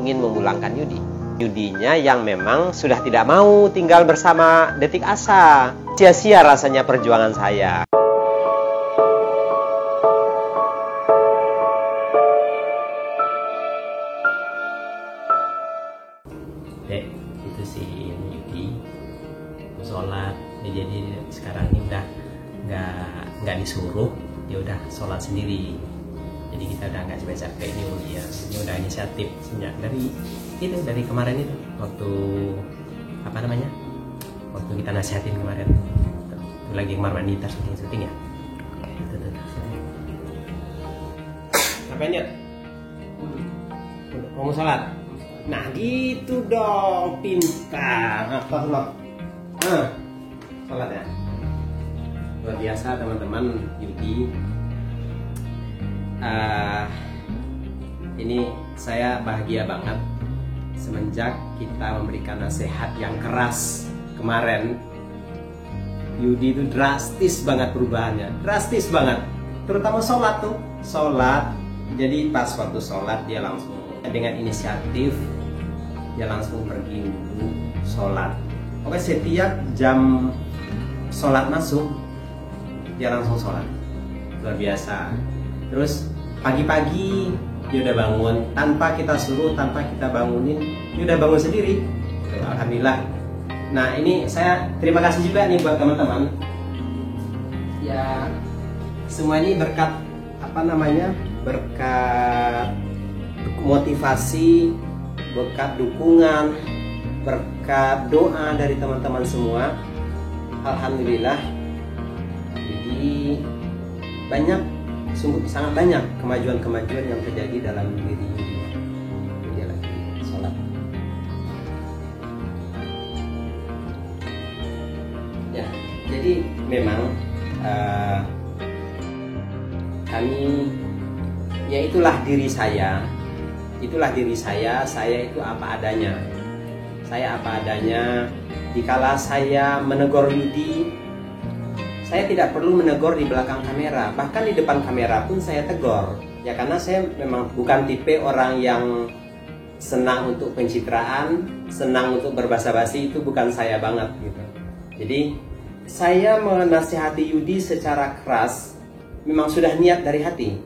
ingin memulangkan Yudi. Yudinya yang memang sudah tidak mau tinggal bersama Detik Asa. Sia-sia rasanya perjuangan saya. Dek, itu si Yudi mau sholat. Jadi sekarang ini udah nggak disuruh, dia udah sholat sendiri. Jadi kita udah nggak capek-capek nyuruh dia. Ini udah inisiatif sejak dari kemarin itu, waktu waktu kita nasihatin kemarin, lagi kemarin wanita syuting ya. Ngapain ya? Mau sholat? Nah gitu dong, pintar. Apa lo? Sholat ya. Luar biasa teman-teman. Yudi, ini saya bahagia banget semenjak kita memberikan nasihat yang keras kemarin. Yudi itu drastis banget perubahannya, drastis banget. Terutama sholat. Jadi pas waktu sholat dia langsung dengan inisiatif, dia langsung pergi wudhu, sholat. Oke, setiap jam sholat masuk dia langsung sholat. Luar biasa. Terus pagi-pagi dia udah bangun tanpa kita suruh, tanpa kita bangunin, dia udah bangun sendiri. Alhamdulillah. Nah ini saya terima kasih juga nih buat teman-teman. Ya semua ini berkat berkat motivasi, berkat dukungan, berkat doa dari teman-teman semua. Alhamdulillah. Jadi sangat banyak kemajuan-kemajuan yang terjadi dalam diri dia lagi sholat. Ya, jadi memang kami, ya itulah diri saya. Saya itu apa adanya. Dikala saya menegur Yudi, saya tidak perlu menegur di belakang kamera, bahkan di depan kamera pun saya tegur. Ya karena saya memang bukan tipe orang yang senang untuk pencitraan, senang untuk berbasa-basi, itu bukan saya banget gitu. Jadi saya menasihati Yudi secara keras memang sudah niat dari hati.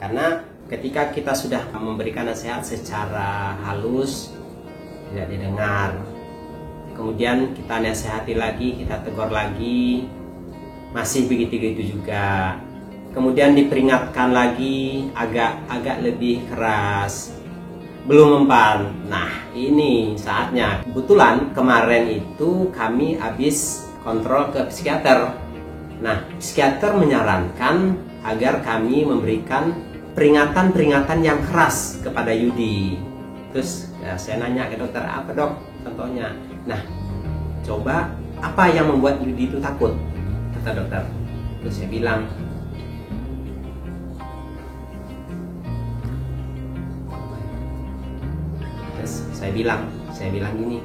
Karena ketika kita sudah memberikan nasihat secara halus, tidak didengar, kemudian kita nasihati lagi, kita tegur lagi, masih begitu-begitu juga. Kemudian diperingatkan lagi, agak lebih keras, belum mempan. Nah ini saatnya. Kebetulan kemarin itu kami habis kontrol ke psikiater. Nah psikiater menyarankan agar kami memberikan peringatan-peringatan yang keras kepada Yudi. Terus ya, saya nanya ke dokter, apa dok contohnya? Nah coba apa yang membuat Yudi itu takut, kata dokter. Terus saya bilang, saya bilang gini,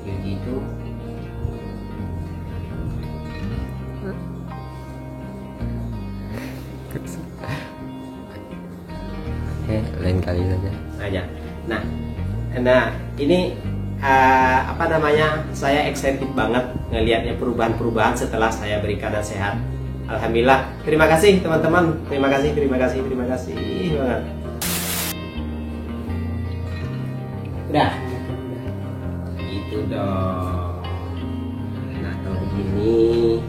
Yudi itu lain kali saja aja. Nah ini saya excited banget ngelihatnya perubahan-perubahan setelah saya berikan nasihat. Alhamdulillah. Terima kasih teman-teman. Terima kasih banget. Udah. Gitu dong. Nah kalau begini,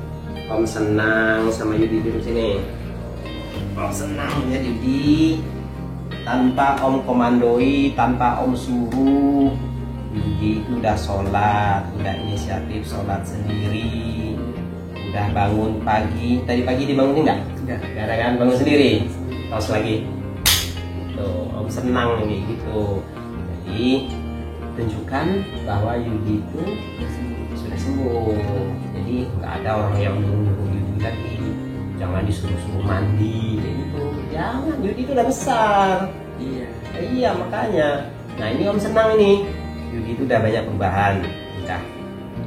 Om senang sama Yudi duduk sini. Om senang ya Yudi. Tanpa Om komandoi, tanpa Om suruh, Yudi itu udah sholat, udah inisiatif sholat sendiri, udah bangun pagi. Tadi pagi dibangunin nggak? Enggak. Kan bangun sendiri. Terus lagi. Tuh, Om senang nih gitu. Jadi tunjukkan bahwa Yudi itu sudah sembuh. Jadi nggak ada orang yang nyuruh Yudi lagi. Jangan disuruh-suruh mandi gitu. Jangan, Yudi itu udah besar. Iya makanya. Nah ini Om senang ini. Yudi itu udah banyak perubahan. Udah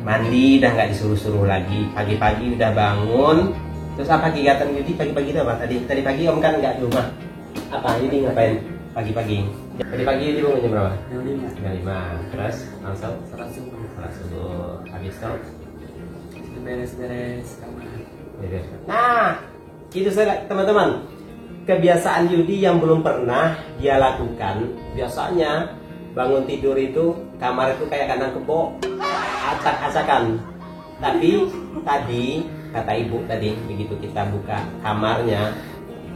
mandi, udah nggak disuruh-suruh lagi. Pagi-pagi udah bangun. Terus apa kegiatan Yudi pagi-pagi itu apa? Tadi pagi Om kan nggak di rumah. Apa Yudi ngapain? Pagi-pagi. Tadi pagi Yudi bangun jam berapa? Jam 5. 5. Terus langsung Sholat subuh. sholat subuh. Habis itu Beres-beres kamar. nah, itu saya teman-teman. Kebiasaan Yudi yang belum pernah dia lakukan. Biasanya bangun tidur itu kamar itu kayak kandang kebo, acak-acakan. Tapi tadi kata ibu tadi begitu kita buka kamarnya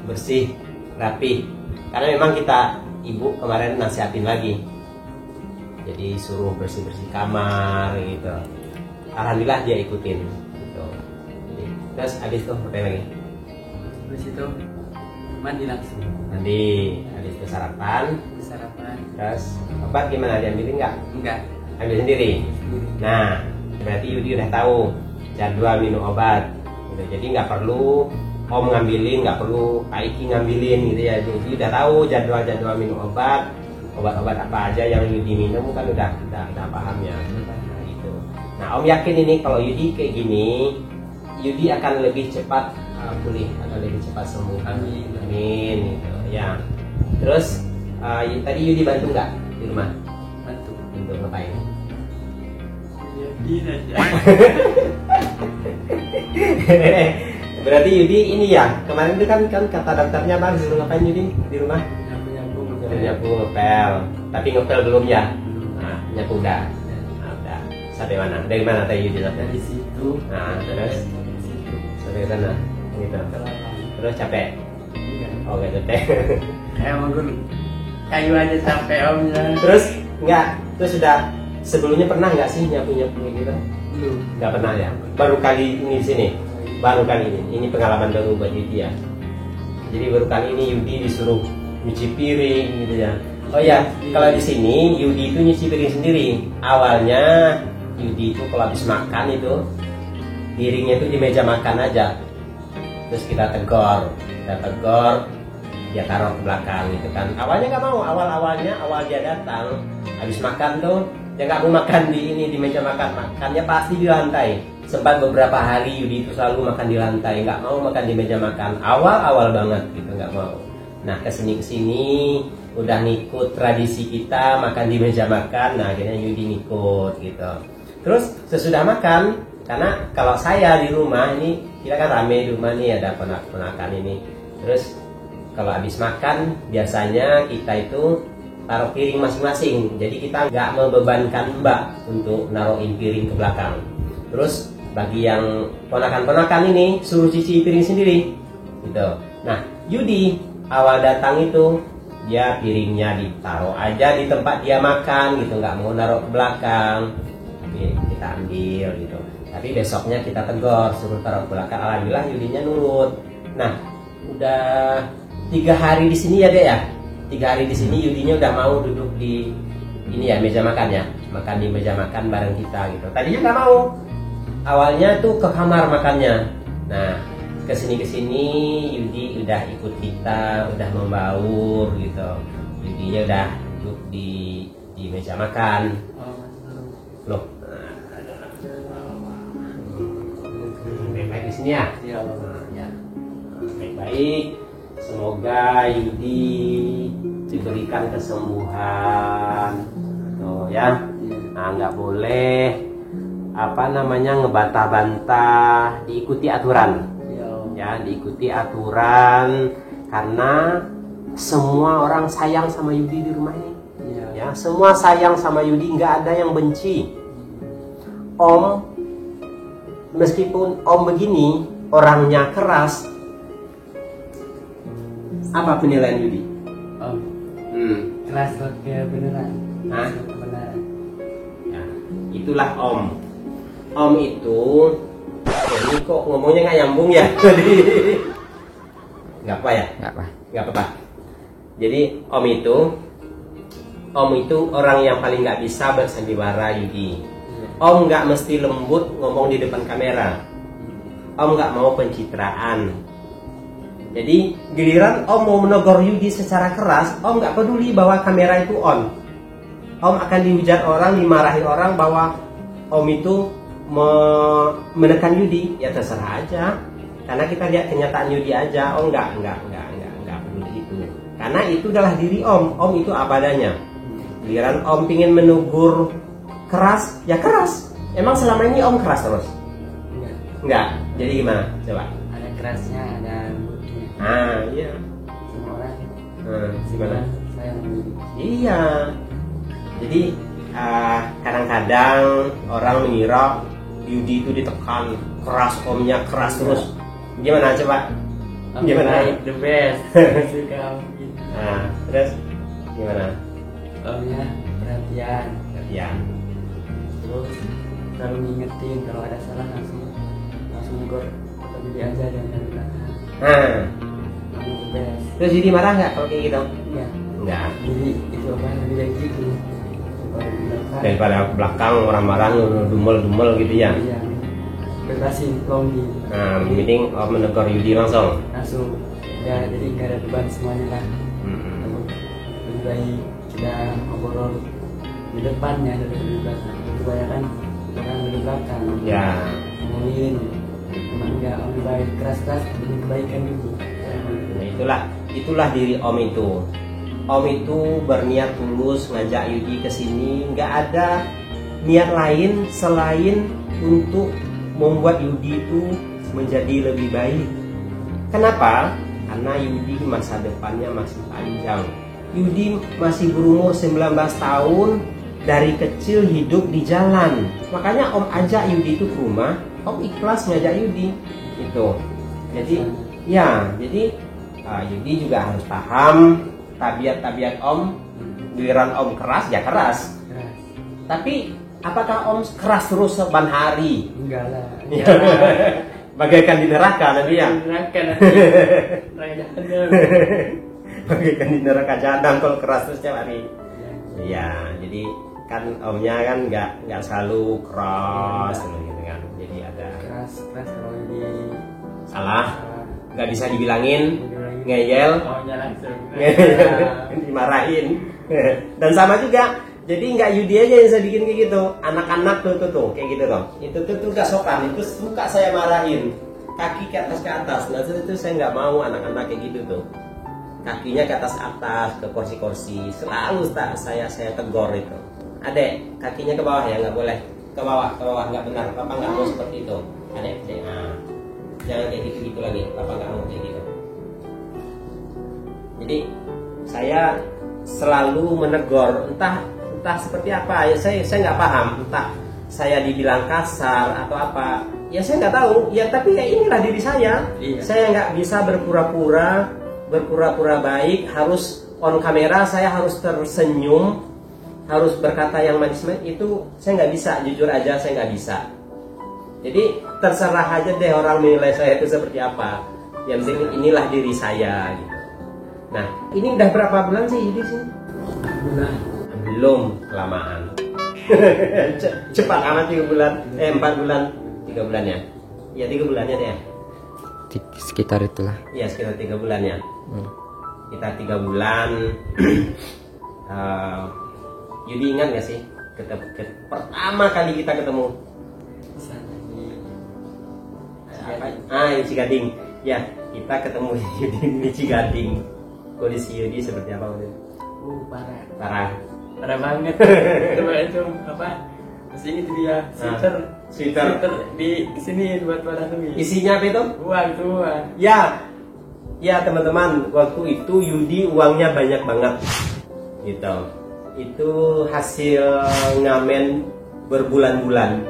bersih, rapi. Karena memang ibu kemarin nasihatin lagi. Jadi suruh bersih-bersih kamar gitu. Alhamdulillah dia ikutin gitu. Jadi, terus habis itu apa lagi? Terus itu mandi langsung. Mandi, habis itu sarapan. Sarapan. Terus obat gimana, diambilin nggak? Enggak. Ambil sendiri. Nah, berarti Yudi udah tahu jadwal minum obat. Udah, jadi nggak perlu Om ngambilin, nggak perlu Aiki ngambilin gitu ya. Yudi udah tahu jadwal minum obat-obat apa aja yang Yudi minum kan udah paham ya. Nah, gitu. Nah, Om yakin ini kalau Yudi kayak gini, Yudi akan lebih cepat pulih, akan lebih cepat sembuh. Amin. Amin gitu ya. Terus tadi Yudi bantu nggak di rumah? Bantu. Untuk ngapain? Jadi aja. Berarti Yudi ini ya, kemarin itu kan kata dokternya Bang disuruh ngapain Yudi di rumah? Nyapu ngepel. Tapi ngepel belum ya? Nah, nyapu udah. Nah, udah. Sampai mana? Dari mana tadi Yudi dokter? Dari situ. Nah, terus Dari situ. sampai ke sana. Gitu. Terus capek? Enggak. Oh, gak capek. Kayak menggur kayu aja capek omnya. Terus enggak? Terus sudah sebelumnya pernah nggak sih nyapu-nyapu gitu? Belum. Nggak pernah ya? Baru kali ini di sini? Baru kali ini. Ini pengalaman baru buat Yudi ya. Jadi baru kali ini Yudi disuruh nyuci piring gitu ya. Oh ya, kalau di sini Yudi itu nyuci piring sendiri. Awalnya Yudi itu kalau habis makan itu piringnya itu di meja makan aja. Terus kita tegur, dia taruh ke belakang gitu kan. Awalnya nggak mau, awal dia datang habis makan tuh dia nggak mau makan di meja makan, makannya pasti di lantai. Sempat beberapa hari Yudi itu selalu makan di lantai, nggak mau makan di meja makan. Awal banget gitu nggak mau. Nah kesini udah ngikut tradisi kita makan di meja makan. Nah akhirnya Yudi ngikut gitu. Terus sesudah makan, karena kalau saya di rumah ini kita kan rame di rumah nih, ada ponakan ini. Terus kalau habis makan biasanya kita itu taruh piring masing-masing. Jadi kita nggak membebankan Mbak untuk naruhin piring ke belakang. Terus bagi yang ponakan-ponakan ini suruh cuci piring sendiri gitu. Nah Yudi awal datang itu dia piringnya ditaruh aja di tempat dia makan gitu, nggak mau naruh ke belakang. Tapi kita ambil gitu. Tapi besoknya kita tegur suruh taruh ke belakang. Alhamdulillah Yudinya nurut. Nah udah 3 hari di sini ya Dek ya. 3 hari di sini Yudinya udah mau duduk di ini ya meja makan ya, makan di meja makan bareng kita gitu. Tadinya nggak mau. Awalnya tuh ke kamar makannya. Nah kesini Yudi udah ikut kita, udah membaur gitu. Yudinya udah duduk di meja makan. Loh, baik-baik di sini ya. Ya. Ya. Baik-baik. Semoga Yudi diberikan kesembuhan. Tuh ya. Nah, nggak boleh ngebantah-bantah, diikuti aturan. Ya, diikuti aturan karena semua orang sayang sama Yudi di rumah ini. Ya, semua sayang sama Yudi, nggak ada yang benci. Om, meskipun Om begini, orangnya keras, apa penilaian Yudi? Om. Kelas oke beneran. Hah? Beneran. Ya, itulah Om. Om itu, ini kok ngomongnya nggak nyambung ya? Nggak apa ya? Nggak apa. Jadi Om itu orang yang paling nggak bisa bersandiwara Yudi. Om nggak mesti lembut ngomong di depan kamera. Om nggak mau pencitraan. Jadi giliran Om mau menegur Yudi secara keras, Om nggak peduli bahwa kamera itu on. Om akan dihujat orang, dimarahi orang bahwa Om itu menekan Yudi. Ya terserah aja. Karena kita lihat kenyataan Yudi aja. Om nggak peduli itu. Karena itu adalah diri Om. Om itu apa adanya. Giliran Om pingin menegur keras, ya keras. Emang selama ini Om keras terus? Enggak. Jadi gimana? Coba. Ada kerasnya, ada lembutnya. Ah, iya. Semua orang. Gimana? Saya Iya. Jadi kadang-kadang orang mengira Yudi itu ditekan keras, Omnya keras terus. Gimana coba? Gimana? The best. Suka gitu. Nah, terus gimana? Omnya perhatian. Ya. Terus selalu ngingetin kalau ada salah langsung negor. Atau jadi aja dan dari belakang. Nah, Omnya the best. terus Yudi marah nggak kalau kayak gitu? Iya. Enggak. Jadi itu apa lebih baik gitu. Daripada di belakang. Daripada belakang orang marah dumel-dumel gitu ya. Iya. Bebasin plong gitu. Nah, mending Om menegur Yudi langsung. Langsung. Ya jadi nggak ada beban semuanya lah. Lebih baik kita ngobrol di depannya daripada di belakang. Kebanyakan orang di belakang. Ya. Ngomongin. Emang enggak lebih baik keras-keras demi kebaikan gitu. Nah, itulah diri Om itu. Om itu berniat tulus ngajak Yudi ke sini, nggak ada niat lain selain untuk membuat Yudi itu menjadi lebih baik. Kenapa? Karena Yudi masa depannya masih panjang. Yudi masih berumur 19 tahun, dari kecil hidup di jalan. Makanya Om ajak Yudi itu ke rumah, Om ikhlas ngajak Yudi. Itu. Jadi, ya, jadi Yudi juga harus paham tabiat-tabiat Om. Giliran Om keras, ya keras. Tapi apakah Om keras terus seban hari? Enggak lah. Bagaikan di neraka nanti ya. Neraka nanti. Neraka jahanam. Bagaikan di neraka jahanam kalau keras terus setiap hari. Iya, jadi kan Omnya kan nggak selalu keras gitu kan. Jadi ada Keras kalau ini salah, nggak bisa dibilangin, ngeyel, Omnya langsung. dimarahin. Dan sama juga, jadi nggak Yudi aja yang saya bikin kayak gitu. Anak-anak tuh kayak gitu tuh. Itu tuh gak sopan. Itu suka saya marahin. Kaki ke atas. Nah itu saya nggak mau anak-anak kayak gitu tuh. Kakinya ke atas ke kursi-kursi. Selalu saya tegur itu. Adek, kakinya ke bawah ya, nggak boleh. Ke bawah nggak benar. Papa nggak mau seperti itu. Adek, jangan kayak gitu lagi. Papa nggak mau kayak gitu. Jadi saya selalu menegur, entah seperti apa ya, saya nggak paham, entah saya dibilang kasar atau apa ya, saya nggak tahu ya, tapi ya inilah diri saya. Iya. Saya nggak bisa berpura-pura baik, harus on kamera saya harus tersenyum, harus berkata yang manis-manis, itu saya nggak bisa, jujur aja saya nggak bisa. Jadi terserah aja deh orang menilai saya itu seperti apa, yang penting inilah diri saya gitu. Nah, ini udah berapa bulan sih Yudi sini? Bulan. Belum, kelamaan. Cepat amat 3 bulan, 4 bulan, 3 bulan ya? Ya 3 bulannya deh. Sekitar itulah. Ya sekitar 3 bulan ya. Kita 3 bulan. Yudi ingat gak sih? Pertama kali kita ketemu. Di Cigading. Ya, kita ketemu Yudi di Cigading. Kondisi Yudi seperti apa waktu itu? Parah banget. itu apa? Masih itu dia sweater di sini buat Tumi. Isinya apa itu? Uang. Ya teman-teman, waktu itu Yudi uangnya banyak banget gitu. Itu hasil ngamen berbulan-bulan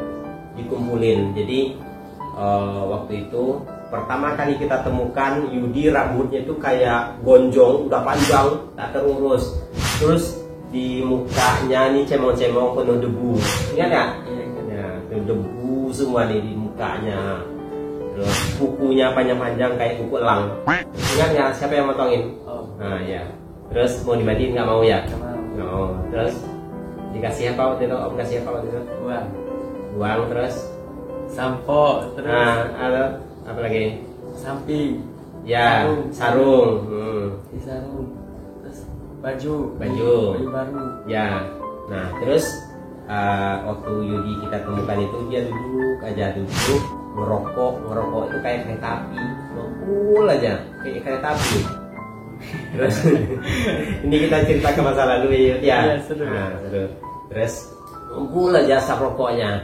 dikumpulin. Jadi waktu itu pertama kali kita temukan Yudi rambutnya itu kayak gonjong, udah panjang, tak terurus. Terus di mukanya nih cemong-cemong penuh debu. Ingat nggak? Ya, debu semua nih di mukanya. Terus kukunya panjang-panjang kayak kuku elang. Ingat nggak siapa yang motongin? Nah ya. Terus mau dimatiin nggak mau ya? Nggak mau. Terus dikasih apa waktu itu? Om kasih apa waktu itu? Uang terus sampo terus. Nah, ada apa lagi? Samping. Ya, sarung. Sarung. Terus baju baru. Ya. Nah, terus waktu Yudi kita temukan itu dia duduk ngerokok itu kayak kereta api, ngepul aja kayak kereta api. Terus ini kita cerita ke masa lalu ya. Iya, seru. Nah, seru. Terus ngumpul aja asap rokoknya.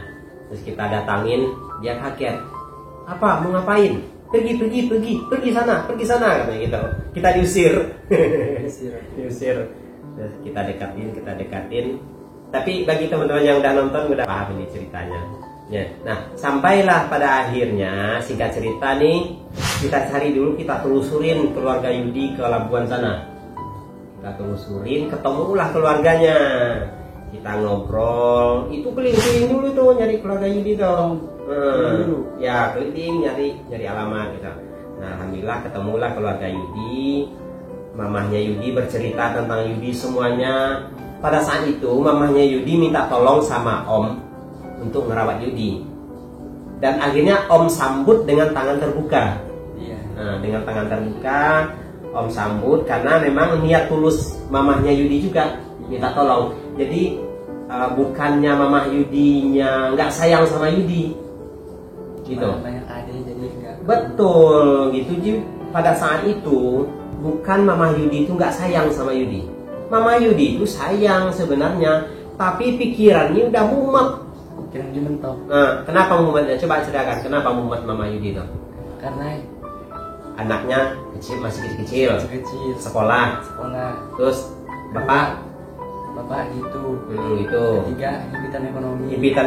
Terus kita datangin, dia kaget. Apa? Mau ngapain? Pergi sana, katanya gitu. Kita diusir. Diusir. Terus kita dekatin. Tapi bagi teman-teman yang udah nonton udah paham ini ceritanya. Ya. Nah, sampailah pada akhirnya, singkat cerita nih, kita cari dulu, kita telusurin keluarga Yudi ke Labuan sana. Kita telusurin, ketemulah keluarganya. Kita ngobrol, itu keliling-keliling dulu tuh nyari keluarga Yudi tuh. Ya keliling nyari alamat gitu. Nah, alhamdulillah ketemulah keluarga Yudi. Mamahnya Yudi bercerita tentang Yudi semuanya. Pada saat itu mamahnya Yudi minta tolong sama Om untuk merawat Yudi. Dan akhirnya Om sambut dengan tangan terbuka. Nah, dengan tangan terbuka Om sambut karena memang niat tulus mamahnya Yudi juga minta tolong. Jadi bukannya mamah Yudinya nggak sayang sama Yudi, gitu. Banyak adik jadi enggak. Betul, gitu. Jadi pada saat itu bukan mamah Yudi itu nggak sayang sama Yudi. Mama Yudi itu sayang sebenarnya, tapi pikirannya udah mumet. Pikiran mentok. Nah, kenapa mumetnya? Coba ceritakan kenapa mumet mama Yudi itu? Karena Anaknya masih kecil, kecil. sekolah, terus bapak gitu. Gitu. Ketiga, Himpitan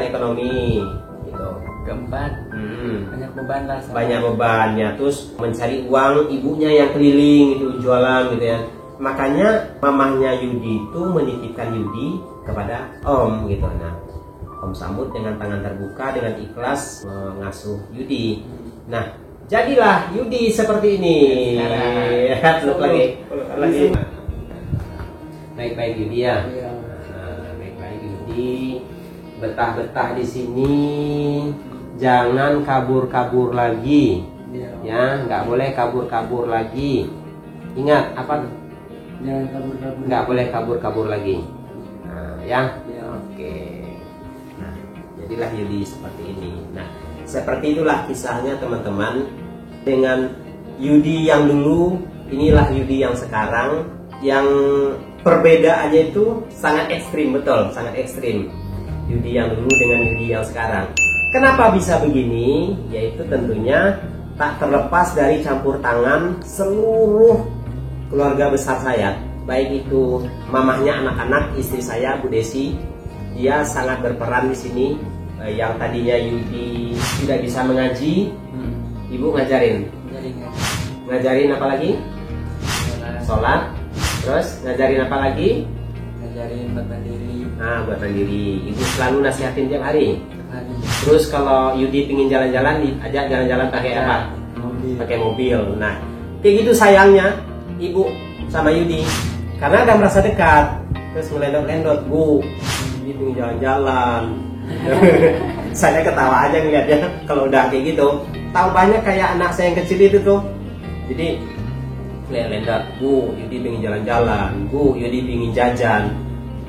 ekonomi, gitu. Keempat, banyak beban lah. Banyak bebannya, terus mencari uang, ibunya yang keliling itu jualan gitu ya. Makanya mamahnya Yudi itu menitipkan Yudi kepada Om gitu. Nah, Om sambut dengan tangan terbuka, dengan ikhlas mengasuh Yudi. Nah, jadilah Yudi seperti ini. Peluk lagi. Baik-baik Yudi ya. Baik-baik Yudi. Betah-betah di sini. Jangan kabur-kabur lagi. Ya, nggak boleh kabur-kabur lagi. Ingat apa? Jangan kabur-kabur. Nggak boleh kabur-kabur lagi. Nah, ya. Oke. Nah, jadilah Yudi seperti ini. Nah, seperti itulah kisahnya teman-teman. Dengan Yudi yang dulu, inilah Yudi yang sekarang. Yang perbedaannya itu sangat ekstrim, betul, sangat ekstrim. Yudi yang dulu dengan Yudi yang sekarang. Kenapa bisa begini? Yaitu tentunya tak terlepas dari campur tangan seluruh keluarga besar saya. Baik itu mamahnya anak-anak, istri saya Bu Desi, dia sangat berperan di sini. Yang tadinya Yudi tidak bisa mengaji, Ibu ngajarin. Ngajarin apa lagi? Sholat. Terus ngajarin apa lagi? Ngajarin buat mandiri. Nah, buat mandiri. Ibu selalu nasihatin tiap hari. Terus kalau Yudi pingin jalan-jalan, diajak jalan-jalan pakai apa? Pakai mobil. Nah, kayak gitu sayangnya Ibu sama Yudi, karena udah merasa dekat. Terus melendot-lendot, Bu, Yudi pingin jalan-jalan. Saya ketawa aja ngeliatnya kalau udah kayak gitu. Tahu banyak kayak anak saya yang kecil itu tuh. Jadi lendot, Bu, Yudi pingin jalan-jalan, Bu, Yudi pingin jajan.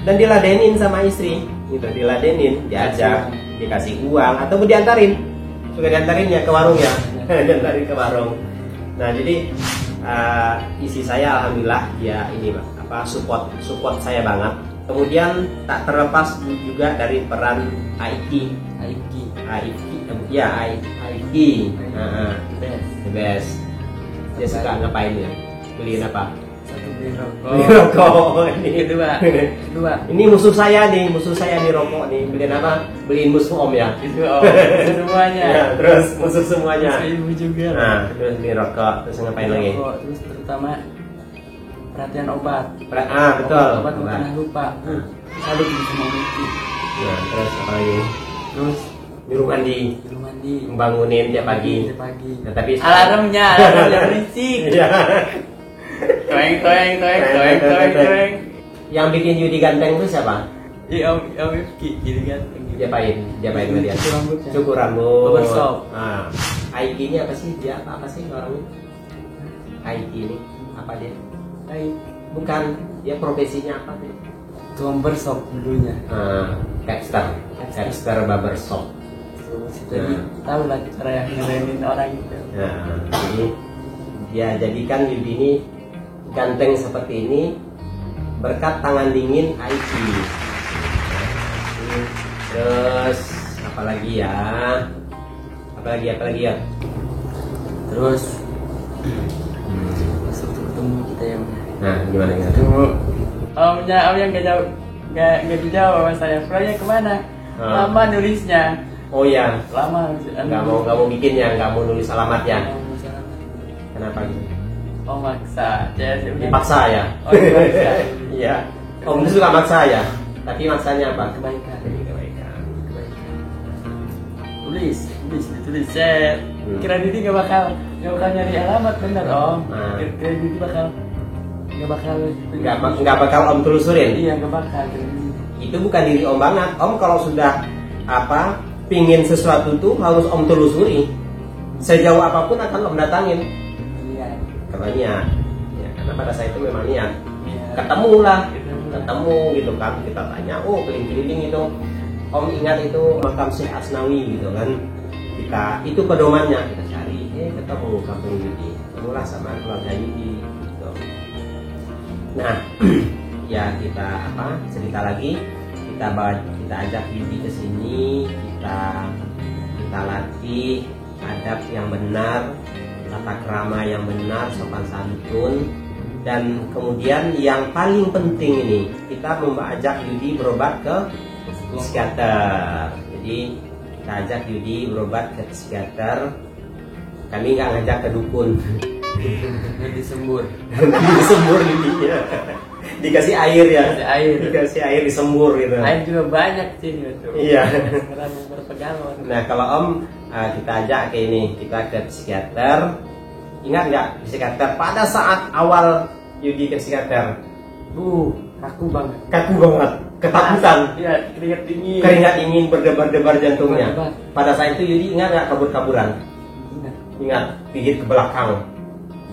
Dan diladenin sama istri, gitu, diladenin, diajak, dikasih uang atau diantarin, juga diantarin ya ke warung ya, diantarin ke warung. Nah, jadi isi saya alhamdulillah ya ini apa support saya banget. Kemudian tak terlepas juga dari peran Aiki. The best. Dia suka ngapain ya? Beliin apa? Satu beli Beli rokok. Ini Kedua. Ini musuh saya nih rokok nih. Beliin apa? Beliin musuh Om ya. Itu Om. Semuanya. Ya, terus musuh semuanya. Ibu juga. Nah, terus beli rokok, terus ngapain lagi? Terus terutama perhatian obat. Betul. Obat nggak pernah lupa. Selalu sama Miki. Nah, terus apa lagi? Terus Nyuruh mandi, membangunin tiap pagi. Nah, tapi alarmnya berisik. Iya. Toeng. Yang bikin Yudi ganteng itu siapa? Om Miki jadi ganteng. Diapain sama dia? Cukur rambut. Barbershop. Nah, Aiki ini apa sih? Dia apa sih orangnya? Aiki ini apa dia? Bukan, dia profesinya apa sih? Barbershop dulunya. Capster barbershop. Jadi tahu lah cara yang ngerenin orang gitu. Nah, jadi dia jadikan Yudi ini ganteng seperti ini berkat tangan dingin IT. Terus apalagi ya? Apalagi ya? Terus masuk ketemu kita yang Nah, gimana? ketemu om yang nggak dijawab sama saya. Proyek kemana? Lama nulisnya. Oh ya, Lama. nggak mau bikinnya, nggak mau nulis alamatnya. Kenapa gitu? Oh maksa. Dipaksa ya? Oh dipaksa. Iya. Om itu suka maksa ya? Tapi maksanya apa? Kebaikan. Kebaikan. Ditulis. Saya kira Didi nggak bakal nyari alamat bener om. Kira Didi nggak bakal Om telusurin. Iya nggak bakal. Itu bukan diri Om banget. Om kalau sudah pingin sesuatu tuh harus Om telusuri. Sejauh apapun akan Om datangin. Iya. Karena niat. Ya, karena pada saat itu memang niat. Iya. Ketemu gitu kan, kita tanya, keliling-keliling itu Om ingat itu makam Syekh Asnawi gitu kan, itu pedomannya, kita cari, ketemu kampung Yudi, ketemulah sama keluarga Yudi gitu. Nah ya kita cerita lagi, kita ajak Yudi ke sini, kita latih adab yang benar, tata krama yang benar, sopan santun. Dan kemudian yang paling penting ini, kita mengajak Yudi berobat ke psikiater. Jadi kita ajak Yudi berobat ke psikiater. Kami nggak ngajak ke dukun. Disembur Yudinya. Dikasih air ya. Dikasih air disembur gitu. Air juga banyak sih gitu. Iya. Sekarang berpegalon. Nah kalau Om kita ajak kita ke psikiater. Ingat nggak psikiater pada saat awal Yudi ke psikiater? Kaku banget. Ketakutan. Iya, Keringat dingin berdebar-debar jantungnya. Berdebar. Pada saat itu Yudi ingat nggak kabur-kaburan? Ingat, pijit ke belakang.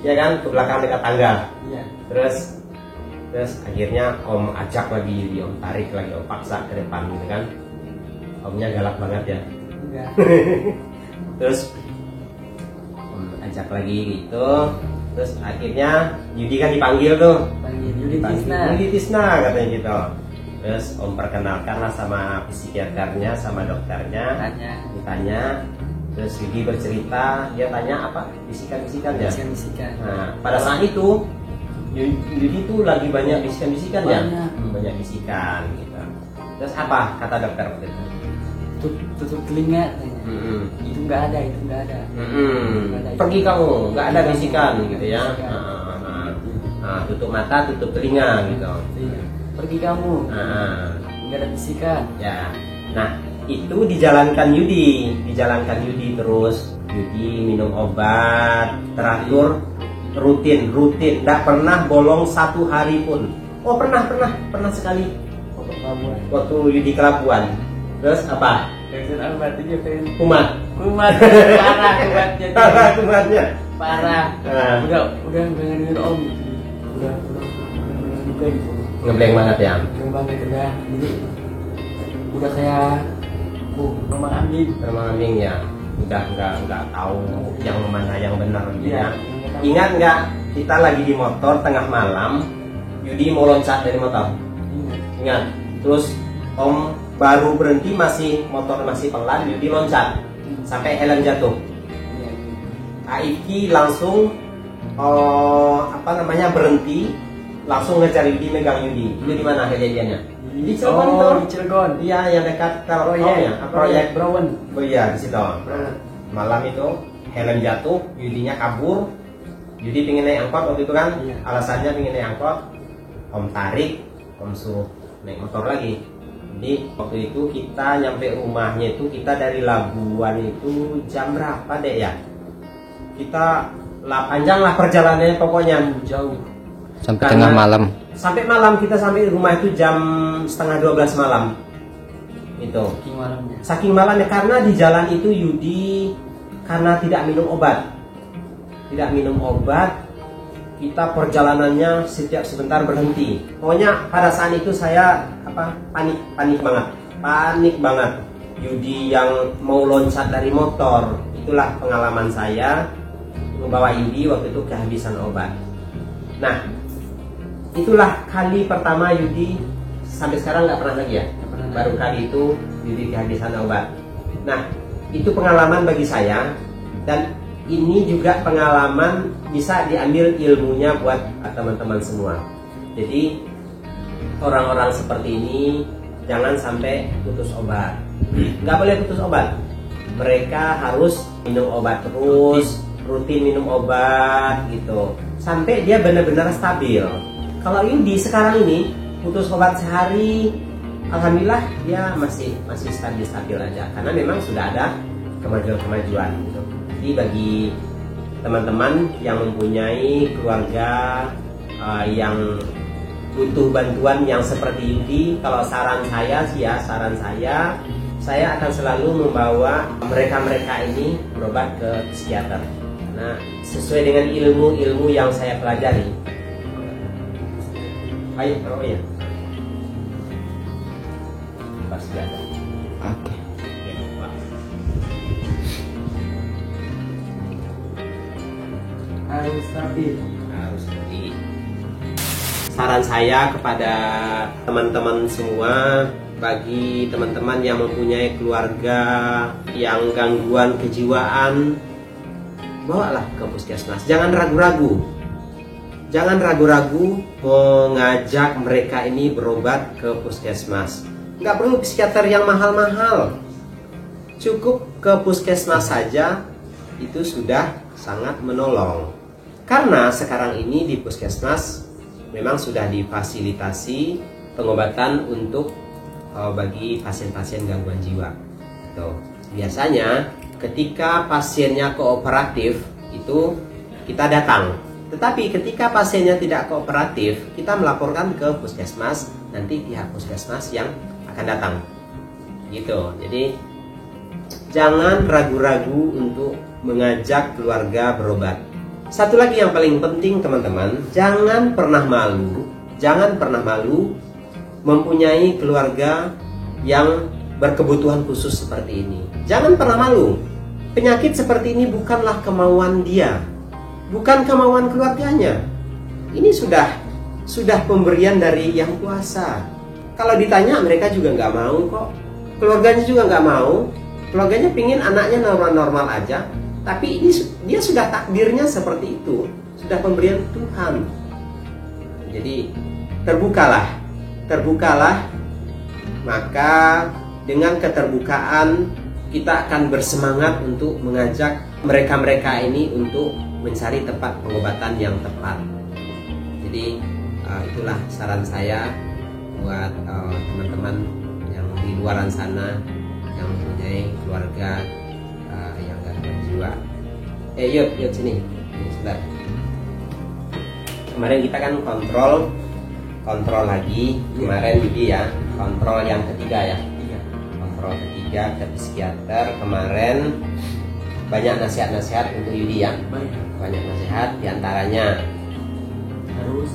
Ya kan, ke belakang dekat tangga. Iya. Terus akhirnya Om ajak lagi Yudi, Om tarik lagi, Om paksa ke depan gitu kan. Omnya galak banget ya. Enggak. Terus ajak lagi gitu, terus akhirnya Yudi kan dipanggil tuh, Yudi Tisna katanya gitu. Terus Om perkenalkanlah sama psikiaternya, sama dokternya, ditanya, terus Yudi bercerita, dia tanya apa, bisikan-bisikan ya. Nah pada saat itu Yudi tuh lagi banyak bisikan-bisikan ya, banyak bisikan gitu. Terus apa kata dokter waktu itu? Tutup telinga. Itu nggak ada. Pergi kamu, nggak ada bisikan gitu ya. Tutup mata, tutup telinga gitu. Pergi kamu, nggak ada bisikan. Ya, nah itu dijalankan Yudi terus. Yudi minum obat teratur, rutin, nggak pernah bolong 1 hari pun. Oh pernah sekali. Waktu Yudi ke Labuan. Terus apa? Kumat. Parah. Udah ngedengerin Om. Udah Ngebleng banget ya. Jadi udah kayak Romang Ambing ya. Udah nggak tahu yang mana yang benar gitu ya. Iya. Ingat nggak kita lagi di motor tengah malam, Yudi mau loncat dari motor. Ingat. Terus Om baru berhenti, motor masih pelan, Yudi loncat sampai helm jatuh. Aiki langsung berhenti, langsung ngejar Yudi, megang Yudi. Itu di mana kejadiannya? Di Cilegon itu. Di Cilegon. Iya, yang dekat proyek Browen. Oh iya, di situ. Malam itu helm jatuh, Yudinya kabur. Yudi pengen naik angkot waktu itu kan? Iya. Alasannya pengen naik angkot. Om tarik, Om suruh naik motor lagi. Jadi waktu itu kita nyampe rumahnya itu kita dari Labuan itu jam berapa deh ya? Kita panjang lah perjalanannya pokoknya jauh. Sampai tengah malam. Sampai malam kita sampai rumah itu jam 11:30 malam. Itu. Saking malamnya karena di jalan itu Yudi karena tidak minum obat. Kita perjalanannya setiap sebentar berhenti. Pokoknya pada saat itu saya panik banget. Yudi yang mau loncat dari motor, itulah pengalaman saya membawa Yudi waktu itu kehabisan obat. Nah, itulah kali pertama Yudi sampai sekarang nggak pernah lagi ya. pernah. Baru kali itu Yudi kehabisan obat. Nah, itu pengalaman bagi saya, dan ini juga pengalaman bisa diambil ilmunya buat teman-teman semua. Jadi orang-orang seperti ini jangan sampai putus obat. Nggak boleh putus obat. Mereka harus minum obat terus, rutin minum obat gitu, sampai dia benar-benar stabil. Kalau Yudi sekarang ini putus obat sehari, alhamdulillah dia masih stabil aja, karena memang sudah ada kemajuan gitu. Jadi bagi teman-teman yang mempunyai keluarga yang butuh bantuan yang seperti Yudi, kalau saran saya sih ya, saya akan selalu membawa mereka ini berobat ke psikiater. Nah, sesuai dengan ilmu-ilmu yang saya pelajari. Ayo, oh iya. Pas ada. Oke. Harus stabil. Harus seperti. Saran saya kepada teman-teman semua, bagi teman-teman yang mempunyai keluarga yang gangguan kejiwaan, bawalah ke puskesmas. Jangan ragu-ragu. Jangan ragu-ragu mengajak mereka ini berobat ke puskesmas. Nggak perlu psikiater yang mahal-mahal. Cukup ke puskesmas saja, itu sudah sangat menolong. Karena sekarang ini di puskesmas memang sudah difasilitasi pengobatan untuk bagi pasien-pasien gangguan jiwa. Tuh. Biasanya ketika pasiennya kooperatif itu kita datang. Tetapi ketika pasiennya tidak kooperatif, kita melaporkan ke puskesmas, nanti pihak puskesmas yang akan datang. Gitu. Jadi jangan ragu-ragu untuk mengajak keluarga berobat. Satu lagi yang paling penting teman-teman, jangan pernah malu mempunyai keluarga yang berkebutuhan khusus seperti ini. Jangan pernah malu. Penyakit seperti ini bukanlah kemauan dia, bukan kemauan keluarganya. Ini sudah pemberian dari Yang Kuasa. Kalau ditanya mereka juga nggak mau kok. Keluarganya juga nggak mau. Keluarganya pingin anaknya normal-normal aja. Tapi ini dia sudah takdirnya seperti itu, sudah pemberian Tuhan. Jadi terbukalah, maka dengan keterbukaan kita akan bersemangat untuk mengajak mereka ini untuk mencari tempat pengobatan yang tepat. Jadi itulah saran saya buat teman-teman yang di luaran sana yang mempunyai keluarga yang gangguan jiwa. Yuk sini. Sebentar. Kemarin kita kan kontrol lagi. Kemarin Yudi ya, kontrol yang ketiga ya. Kontrol ketiga ke psikiater. Kemarin banyak nasihat-nasihat untuk Yudi ya. Banyak nasihat, diantaranya Harus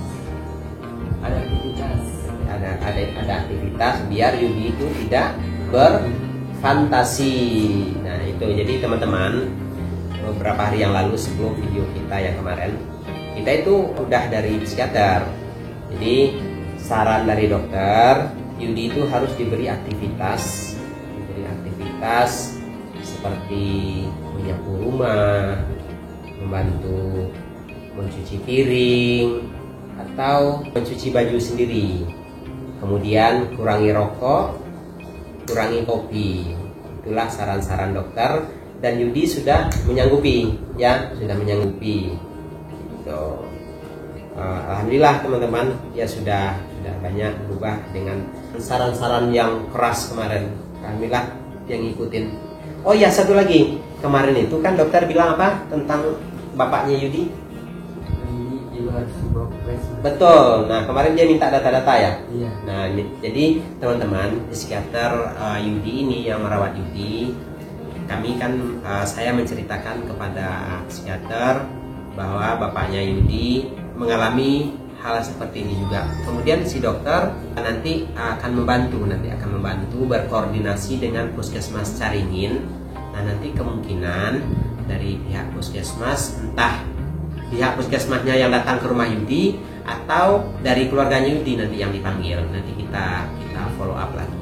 ada aktivitas. Ada aktivitas biar Yudi itu tidak berfantasi. Nah itu, jadi teman-teman, beberapa hari yang lalu sebelum video kita yang kemarin, kita itu udah dari psikiater. Jadi saran dari dokter, Yudi itu harus diberi aktivitas seperti menyapu rumah, membantu mencuci piring, atau mencuci baju sendiri. Kemudian kurangi rokok, kurangi kopi. Itulah saran-saran dokter, dan Yudi sudah menyanggupi ya, gitu. Alhamdulillah teman-teman, ya sudah banyak berubah dengan saran-saran yang keras kemarin. Alhamdulillah yang ngikutin. Oh ya, satu lagi, kemarin itu kan dokter bilang apa tentang bapaknya Yudi? Ini juga harus dibawa ke puskesmas. Betul. Nah kemarin dia minta data-data ya. Iya. Nah jadi teman-teman, psikiater Yudi ini yang merawat Yudi, kami kan saya menceritakan kepada psikiater bahwa bapaknya Yudi mengalami hal seperti ini juga. Kemudian si dokter nanti akan membantu berkoordinasi dengan puskesmas Caringin. Nah nanti kemungkinan dari pihak puskesmas, entah pihak puskesmasnya yang datang ke rumah Yudi atau dari keluarganya Yudi nanti yang dipanggil. Nanti kita follow up lagi.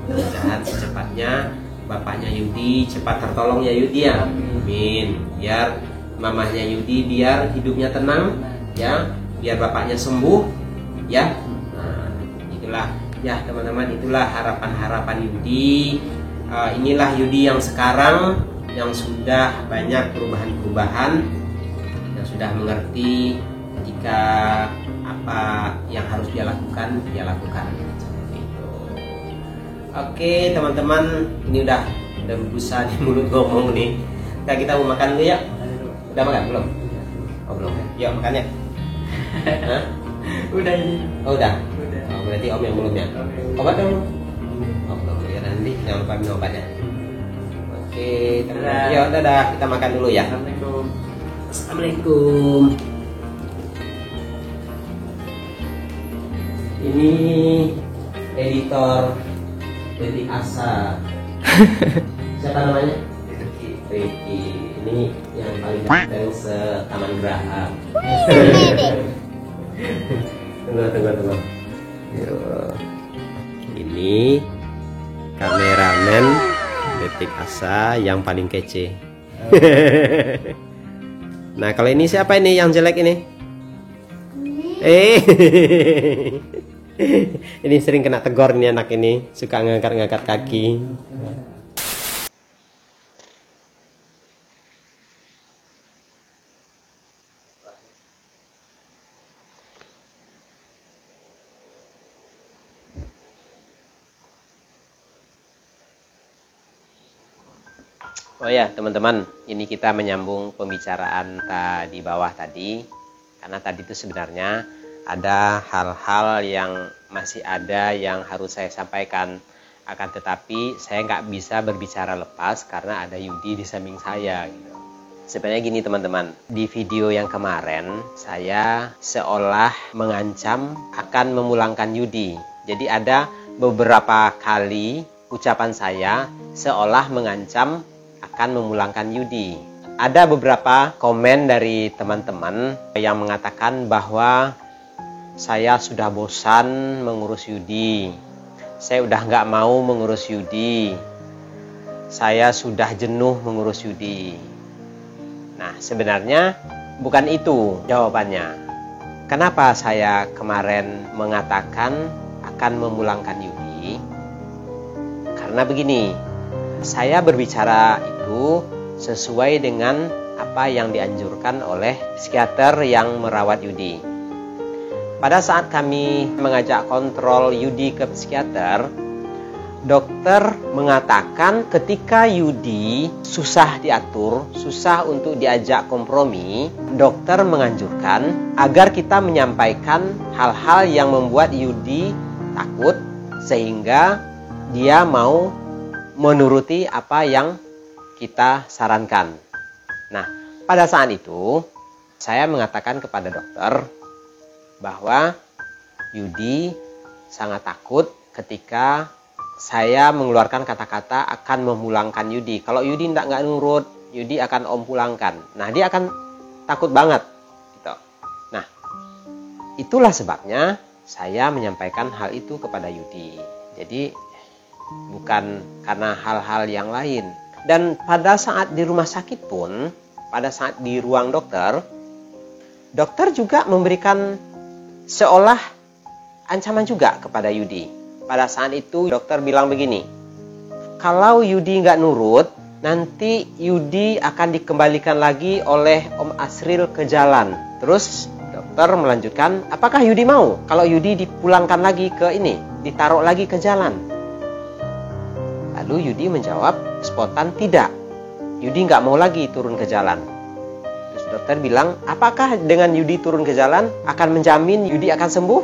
Mudah-mudahan secepatnya bapaknya Yudi cepat tertolong ya Yudi ya. Amin. Biar mamahnya Yudi biar hidupnya tenang ya, biar bapaknya sembuh ya. Nah, itulah ya teman-teman, itulah harapan-harapan Yudi. Inilah Yudi yang sekarang, yang sudah banyak perubahan-perubahan, yang sudah mengerti jika apa yang harus dia lakukan, dia lakukan. Gitu. Oke teman-teman, ini udah busa di mulut ngomong nih. Nah, kita mau makan dulu ya. Udah makan belum? Oh belum ya. Yuk makan ya. Hah? Udah ini. Oh udah. Udah. Oh, berarti om yang belum ya. Obat dong. Oh belum ya, nanti jangan lupa minum obatnya. Oke teman-teman. Yuk dadah, kita makan dulu ya. Assalamualaikum. Assalamualaikum. Ini editor Detik Asa. Siapa namanya? Ricky. Ini yang paling ganteng se-Taman Geraha. Tunggu. Ini kameramen Detik Asa yang paling kece. Nah, kalau ini siapa ini yang jelek ini? Ini sering kena tegur nih anak ini, suka ngangkat-ngangkat kaki. Oh ya teman-teman, ini kita menyambung pembicaraan di bawah tadi. Karena tadi itu sebenarnya ada hal-hal yang masih ada yang harus saya sampaikan. Akan tetapi saya nggak bisa berbicara lepas karena ada Yudi di samping saya gitu. Sebenarnya gini teman-teman, di video yang kemarin saya seolah mengancam akan memulangkan Yudi. Jadi ada beberapa kali ucapan saya seolah mengancam akan memulangkan Yudi. Ada beberapa komen dari teman-teman yang mengatakan bahwa saya sudah bosan mengurus Yudi. Saya udah nggak mau mengurus Yudi. Saya sudah jenuh mengurus Yudi. Nah, sebenarnya bukan itu jawabannya. Kenapa saya kemarin mengatakan akan memulangkan Yudi? Karena begini, saya berbicara itu sesuai dengan apa yang dianjurkan oleh psikiater yang merawat Yudi. Pada saat kami mengajak kontrol Yudi ke psikiater, dokter mengatakan ketika Yudi susah diatur, susah untuk diajak kompromi, dokter menganjurkan agar kita menyampaikan hal-hal yang membuat Yudi takut sehingga dia mau menuruti apa yang kita sarankan. Nah, pada saat itu saya mengatakan kepada dokter bahwa Yudi sangat takut ketika saya mengeluarkan kata-kata akan memulangkan Yudi. Kalau Yudi nggak nurut, Yudi akan om pulangkan. Nah, dia akan takut banget. Gitu. Nah, itulah sebabnya saya menyampaikan hal itu kepada Yudi. Jadi bukan karena hal-hal yang lain. Dan pada saat di rumah sakit pun, pada saat di ruang dokter, dokter juga memberikan seolah ancaman juga kepada Yudi. Pada saat itu dokter bilang begini, kalau Yudi nggak nurut, nanti Yudi akan dikembalikan lagi oleh Om Asril ke jalan. Terus dokter melanjutkan, apakah Yudi mau kalau Yudi dipulangkan lagi ke ini, ditaruh lagi ke jalan? Lalu Yudi menjawab spontan tidak. Yudi nggak mau lagi turun ke jalan. Terus dokter bilang, apakah dengan Yudi turun ke jalan akan menjamin Yudi akan sembuh?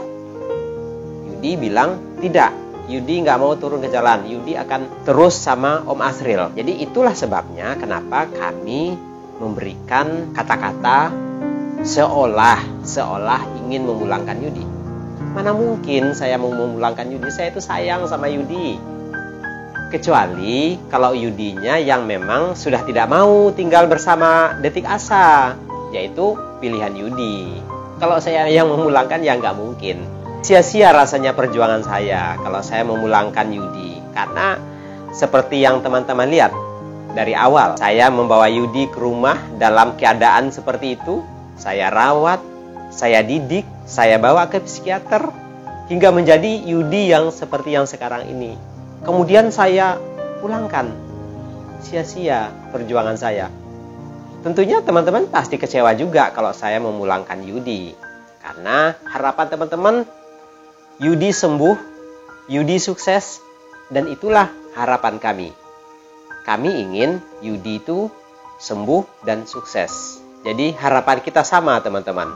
Yudi bilang tidak. Yudi nggak mau turun ke jalan. Yudi akan terus sama Om Asril. Jadi itulah sebabnya kenapa kami memberikan kata-kata seolah ingin memulangkan Yudi. Mana mungkin saya mau memulangkan Yudi? Saya itu sayang sama Yudi. Kecuali kalau Yudinya yang memang sudah tidak mau tinggal bersama Detik Asa, yaitu pilihan Yudi. Kalau saya yang memulangkan ya nggak mungkin. Sia-sia rasanya perjuangan saya kalau saya memulangkan Yudi. Karena seperti yang teman-teman lihat, dari awal saya membawa Yudi ke rumah dalam keadaan seperti itu. Saya rawat, saya didik, saya bawa ke psikiater, hingga menjadi Yudi yang seperti yang sekarang ini. Kemudian saya pulangkan. Sia-sia perjuangan saya. Tentunya teman-teman pasti kecewa juga kalau saya memulangkan Yudi. Karena harapan teman-teman, Yudi sembuh, Yudi sukses, dan itulah harapan kami. Kami ingin Yudi itu sembuh dan sukses. Jadi harapan kita sama teman-teman.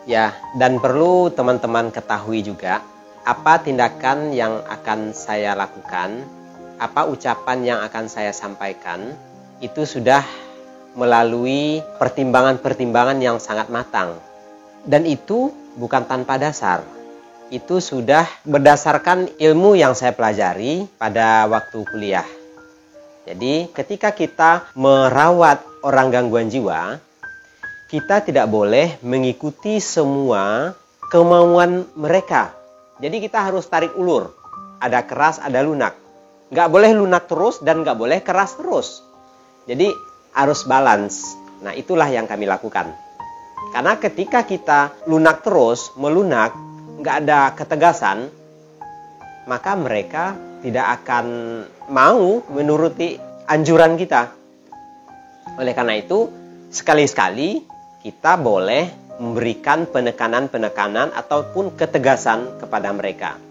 Ya, dan perlu teman-teman ketahui juga, apa tindakan yang akan saya lakukan, apa ucapan yang akan saya sampaikan, itu sudah melalui pertimbangan-pertimbangan yang sangat matang. Dan itu bukan tanpa dasar. Itu sudah berdasarkan ilmu yang saya pelajari pada waktu kuliah. Jadi ketika kita merawat orang gangguan jiwa, kita tidak boleh mengikuti semua kemauan mereka. Jadi kita harus tarik ulur. Ada keras, ada lunak. Nggak boleh lunak terus dan nggak boleh keras terus. Jadi harus balance. Nah itulah yang kami lakukan. Karena ketika kita lunak terus, melunak, nggak ada ketegasan, maka mereka tidak akan mau menuruti anjuran kita. Oleh karena itu, sekali-sekali kita boleh memberikan penekanan-penekanan ataupun ketegasan kepada mereka.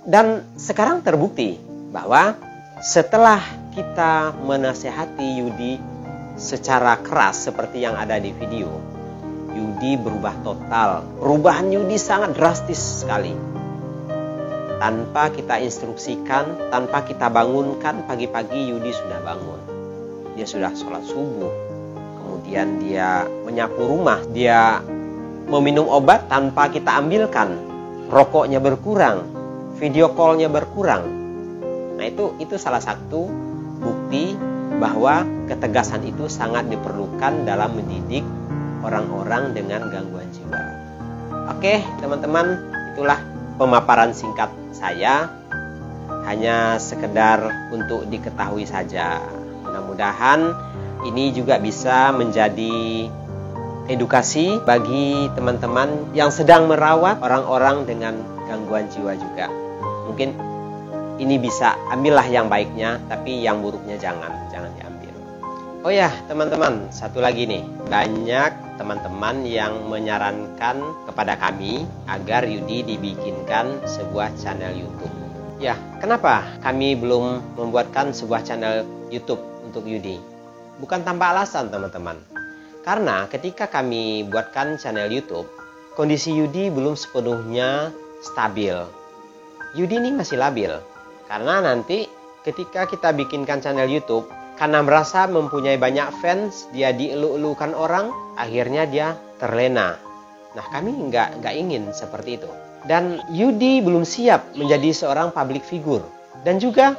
Dan sekarang terbukti bahwa setelah kita menasehati Yudi secara keras seperti yang ada di video, Yudi berubah total. Perubahan Yudi sangat drastis sekali. Tanpa kita instruksikan, tanpa kita bangunkan, pagi-pagi Yudi sudah bangun. Dia sudah sholat subuh. Kemudian dia menyapu rumah. Dia meminum obat tanpa kita ambilkan. Rokoknya berkurang. Video call-nya berkurang. Nah itu salah satu bukti bahwa ketegasan itu sangat diperlukan dalam mendidik orang-orang dengan gangguan jiwa. Oke teman-teman, itulah pemaparan singkat saya. Hanya sekedar untuk diketahui saja. Mudah-mudahan ini juga bisa menjadi edukasi bagi teman-teman yang sedang merawat orang-orang dengan gangguan jiwa juga. Mungkin ini bisa ambillah yang baiknya, tapi yang buruknya jangan diambil. Oh ya teman-teman, satu lagi nih, banyak teman-teman yang menyarankan kepada kami agar Yudi dibikinkan sebuah channel YouTube. Ya, kenapa kami belum membuatkan sebuah channel YouTube untuk Yudi? Bukan tanpa alasan teman-teman. Karena ketika kami buatkan channel YouTube, kondisi Yudi belum sepenuhnya stabil. Yudi ini masih labil. Karena nanti ketika kita bikinkan channel YouTube, karena merasa mempunyai banyak fans, dia dielu-elukan orang, akhirnya dia terlena. Nah kami nggak ingin seperti itu. Dan Yudi belum siap menjadi seorang public figure. Dan juga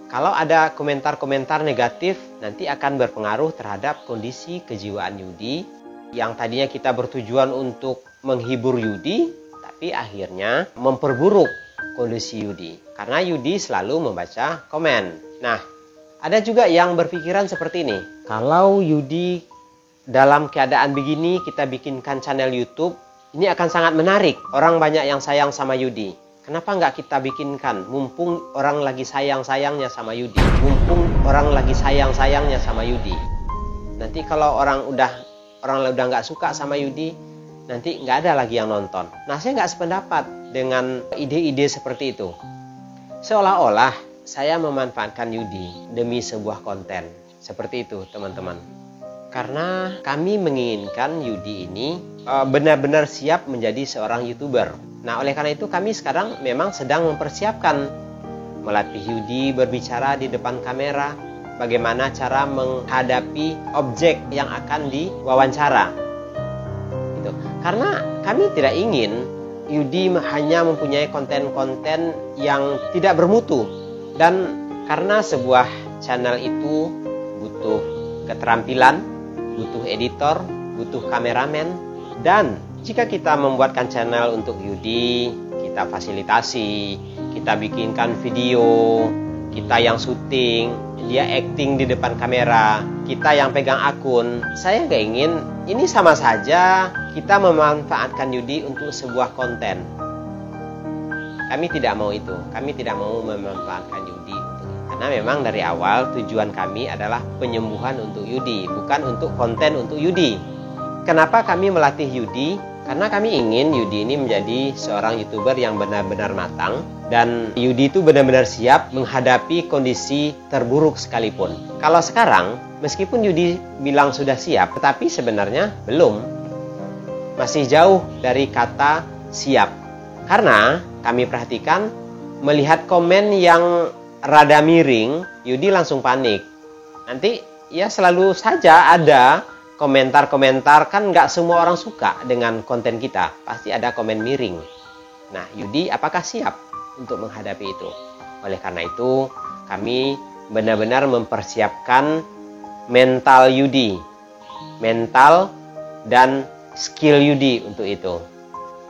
kalau ada komentar-komentar negatif, nanti akan berpengaruh terhadap kondisi kejiwaan Yudi. Yang tadinya kita bertujuan untuk menghibur Yudi, tapi akhirnya memperburuk kondisi Yudi. Karena Yudi selalu membaca komen. Nah, ada juga yang berpikiran seperti ini. Kalau Yudi dalam keadaan begini, kita bikinkan channel YouTube, ini akan sangat menarik. Orang banyak yang sayang sama Yudi. Kenapa nggak kita bikinkan? Mumpung orang lagi sayang-sayangnya sama Yudi. Mumpung orang lagi sayang-sayangnya sama Yudi. Nanti kalau orang udah nggak suka sama Yudi, nanti nggak ada lagi yang nonton. Nah, saya nggak sependapat dengan ide-ide seperti itu. Seolah-olah saya memanfaatkan Yudi demi sebuah konten. Seperti itu, teman-teman. Karena kami menginginkan Yudi ini benar-benar siap menjadi seorang YouTuber. Nah, oleh karena itu kami sekarang memang sedang mempersiapkan melatih Yudi berbicara di depan kamera, bagaimana cara menghadapi objek yang akan diwawancara. Gitu. Karena kami tidak ingin Yudi hanya mempunyai konten-konten yang tidak bermutu. Dan karena sebuah channel itu butuh keterampilan, butuh editor, butuh kameramen, Dan jika kita membuatkan channel untuk Yudi, kita fasilitasi, kita bikinkan video, kita yang syuting, dia acting di depan kamera, kita yang pegang akun. Saya nggak ingin, ini sama saja kita memanfaatkan Yudi untuk sebuah konten. Kami tidak mau itu, kami tidak mau memanfaatkan Yudi untuk, karena memang dari awal tujuan kami adalah penyembuhan untuk Yudi, bukan untuk konten untuk Yudi. Kenapa kami melatih Yudi? Karena kami ingin Yudi ini menjadi seorang YouTuber yang benar-benar matang, dan Yudi itu benar-benar siap menghadapi kondisi terburuk sekalipun. Kalau sekarang, meskipun Yudi bilang sudah siap, tetapi sebenarnya belum. Masih jauh dari kata siap. Karena kami perhatikan, melihat komen yang rada miring, Yudi langsung panik. Nanti ya selalu saja ada komentar-komentar, kan nggak semua orang suka dengan konten kita. Pasti ada komen miring. Nah, Yudi apakah siap untuk menghadapi itu? Oleh karena itu, kami benar-benar mempersiapkan mental Yudi. Mental dan skill Yudi untuk itu.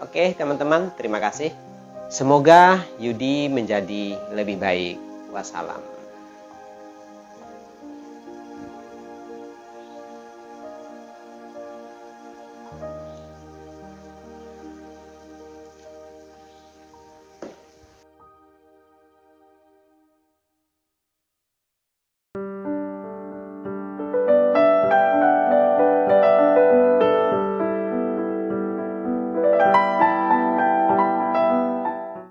Oke, teman-teman, terima kasih. Semoga Yudi menjadi lebih baik. Wassalam.